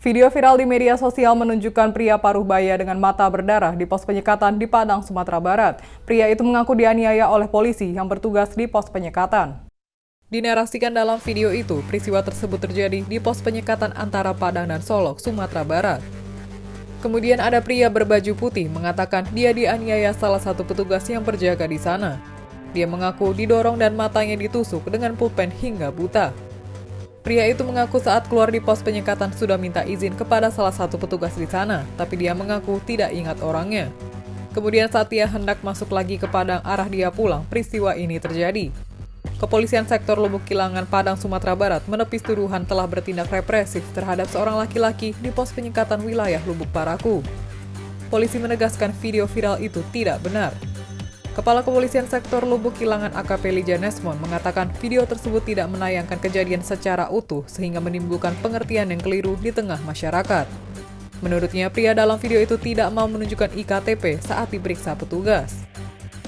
Video viral di media sosial menunjukkan pria paruh baya dengan mata berdarah di pos penyekatan di Padang, Sumatera Barat. Pria itu mengaku dianiaya oleh polisi yang bertugas di pos penyekatan. Dinarasikan dalam video itu, peristiwa tersebut terjadi di pos penyekatan antara Padang dan Solok, Sumatera Barat. Kemudian ada pria berbaju putih mengatakan dia dianiaya salah satu petugas yang berjaga di sana. Dia mengaku didorong dan matanya ditusuk dengan pulpen hingga buta. Pria itu mengaku saat keluar di pos penyekatan sudah minta izin kepada salah satu petugas di sana, tapi dia mengaku tidak ingat orangnya. Kemudian saat dia hendak masuk lagi ke Padang arah dia pulang, peristiwa ini terjadi. Kepolisian sektor Lubuk Kilangan, Padang, Sumatera Barat menepis tuduhan telah bertindak represif terhadap seorang laki-laki di pos penyekatan wilayah Lubuk Paraku. Polisi menegaskan video viral itu tidak benar. Kepala Kepolisian Sektor Lubuk Kilangan AKP Lija Nesmon mengatakan video tersebut tidak menayangkan kejadian secara utuh sehingga menimbulkan pengertian yang keliru di tengah masyarakat. Menurutnya, pria dalam video itu tidak mau menunjukkan IKTP saat diperiksa petugas.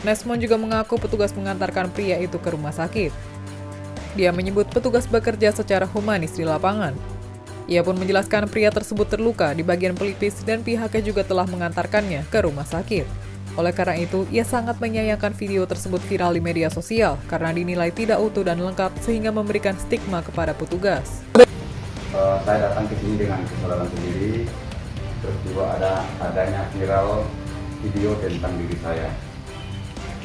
Nesmon juga mengaku petugas mengantarkan pria itu ke rumah sakit. Dia menyebut petugas bekerja secara humanis di lapangan. Ia pun menjelaskan pria tersebut terluka di bagian pelipis dan pihaknya juga telah mengantarkannya ke rumah sakit. Oleh karena itu, ia sangat menyayangkan video tersebut viral di media sosial karena dinilai tidak utuh dan lengkap sehingga memberikan stigma kepada petugas. Saya datang ke sini dengan kesadaran sendiri, terus juga adanya viral video tentang diri saya.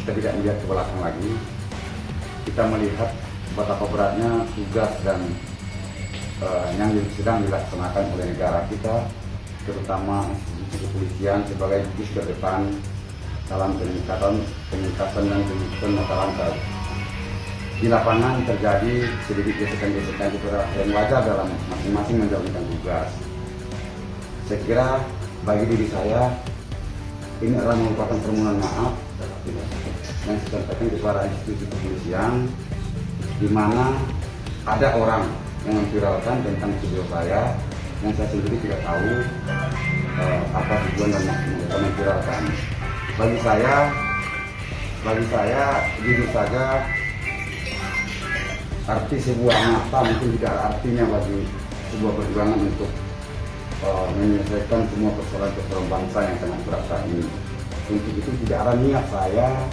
Kita tidak melihat ke belakang lagi, kita melihat betapa beratnya tugas dan yang sedang dilaksanakan oleh negara kita, terutama institusi kepolisian sebagai gugus terdepan dalam pengingkasan dan penuntutan mata rantai. Di lapangan terjadi sedikit gesekan-gesekan yang wajar dalam masing-masing menjalankan tugas. Saya kira bagi diri saya ini adalah merupakan permohonan maaf yang saya sampaikan kepada institusi kepolisian, di mana ada orang yang memviralkan tentang video saya yang saya sendiri tidak tahu apa tujuan dan maksud mereka memviralkan. Bagi saya jujur saja, arti sebuah mata mungkin tidak ada artinya bagi sebuah perjuangan untuk menyelesaikan semua persoalan bangsa yang sangat berat saat ini. Untuk itu tidak ada niat saya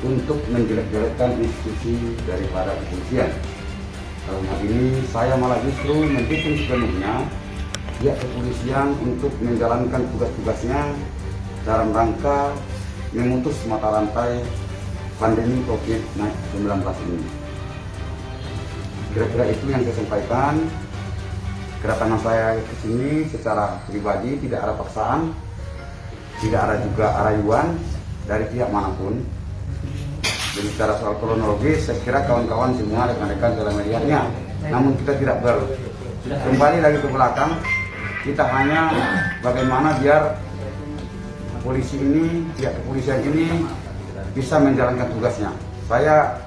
untuk menjelek-jelekkan institusi daripada kepolisian. Dalam hal ini saya malah justru mendukung sepenuhnya pihak kepolisian untuk menjalankan tugas-tugasnya dalam rangka memutus mata rantai pandemi COVID-19 ini. Kira-kira itu yang saya sampaikan. Kedatangan saya ke sini secara pribadi tidak ada paksaan, tidak ada juga rayuan dari pihak manapun. Jadi secara soal kronologis, saya kira kawan-kawan semua rekan-rekan telah melihatnya. Namun kita tidak kembali lagi ke belakang. Kita hanya bagaimana biar polisi ini, pihak kepolisian ini bisa menjalankan tugasnya. Saya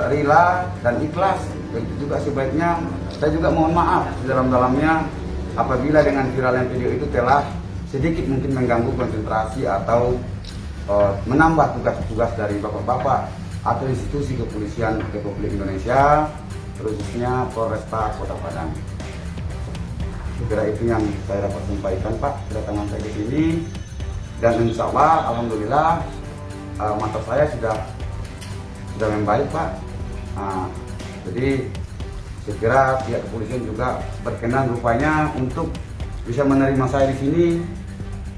rela dan ikhlas. Begitu juga sebaiknya saya juga mohon maaf dalam-dalamnya apabila dengan viralnya video itu telah sedikit mungkin mengganggu konsentrasi atau menambah tugas-tugas dari bapak-bapak atau institusi kepolisian Republik Indonesia, khususnya Polresta Kota Padang. Segera itu yang saya dapat sampaikan, Pak, kedatangan saya ke sini. Dan insya Allah, alhamdulillah, mata saya sudah membaik, Pak. Jadi saya kira pihak kepolisian juga berkenan rupanya untuk bisa menerima saya di sini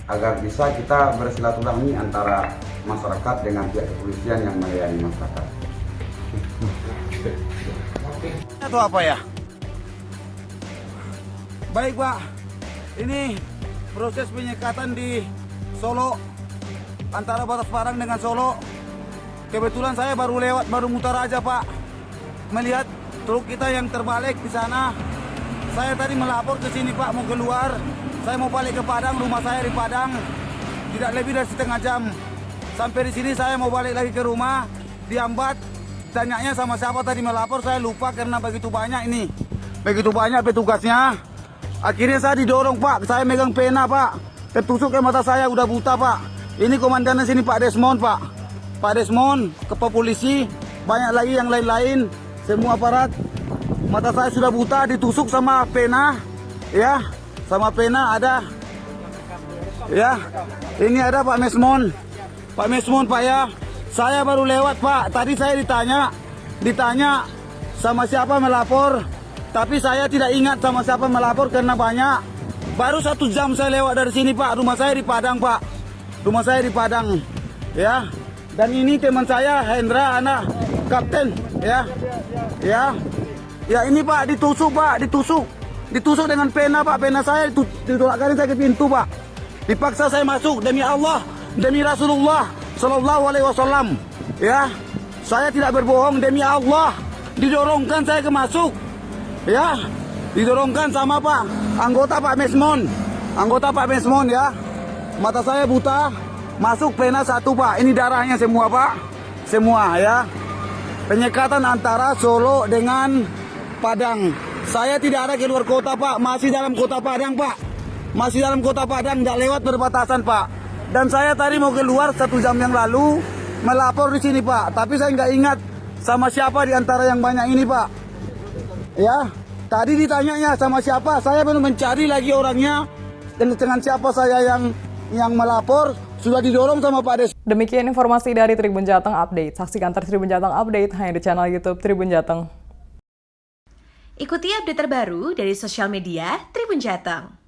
agar bisa kita bersilaturahmi antara masyarakat dengan pihak kepolisian yang melayani masyarakat. Itu apa ya? Baik, Pak. Ini proses penyekatan di Solo, antara batas Padang dengan Solo. Kebetulan saya baru lewat, baru mutar aja, Pak. Melihat truk kita yang terbalik di sana. Saya tadi melapor ke sini, Pak, mau keluar. Saya mau balik ke Padang, rumah saya di Padang. Tidak lebih dari setengah jam. Sampai di sini saya mau balik lagi ke rumah, diambat. Tanyanya sama siapa tadi melapor, saya lupa karena begitu banyak ini. Begitu banyak petugasnya. Akhirnya saya didorong, Pak. Saya megang pena, Pak. Tertusuk ke mata saya, udah buta, Pak. Ini komandannya sini, Pak Desmond, Pak. Pak Desmond, kepala polisi, banyak lagi yang lain-lain, semua aparat. Mata saya sudah buta, ditusuk sama pena, ya. sama pena ada. Ya, ini ada Pak Mesmon. Pak Mesmon Pak ya. Saya baru lewat Pak. Tadi saya ditanya sama siapa melapor. Tapi saya tidak ingat sama siapa melapor karena banyak. Baru 1 jam saya lewat dari sini Pak. Rumah saya di Padang Pak. Rumah saya di Padang. Ya. Dan ini teman saya Hendra anak kapten ya. Ya ini Pak ditusuk Pak, ditusuk dengan pena Pak. Pena saya ditolakkan saya ke pintu Pak. Dipaksa saya masuk demi Allah, demi Rasulullah Sallallahu Alaihi Wasallam. Ya, saya tidak berbohong demi Allah. Didorongkan saya ke masuk. Ya, didorongkan sama Pak anggota Pak Mesmon, ya. Mata saya buta, masuk pena 1 Pak. Ini darahnya semua Pak, semua ya. Penyekatan antara Solo dengan Padang. Saya tidak ada keluar kota Pak, masih dalam kota Padang Pak. Masih dalam kota Padang, tidak lewat perbatasan Pak. Dan saya tadi mau keluar 1 jam yang lalu melapor di sini Pak. Tapi saya nggak ingat sama siapa di antara yang banyak ini Pak. Ya, tadi ditanyanya sama siapa. Saya belum mencari lagi orangnya. Dan dengan siapa saya yang melapor sudah didorong sama Pak Des. Demikian informasi dari Tribun Jateng Update. Saksikan terus Tribun Jateng Update hanya di channel YouTube Tribun Jateng. Ikuti update terbaru dari sosial media Tribun Jateng.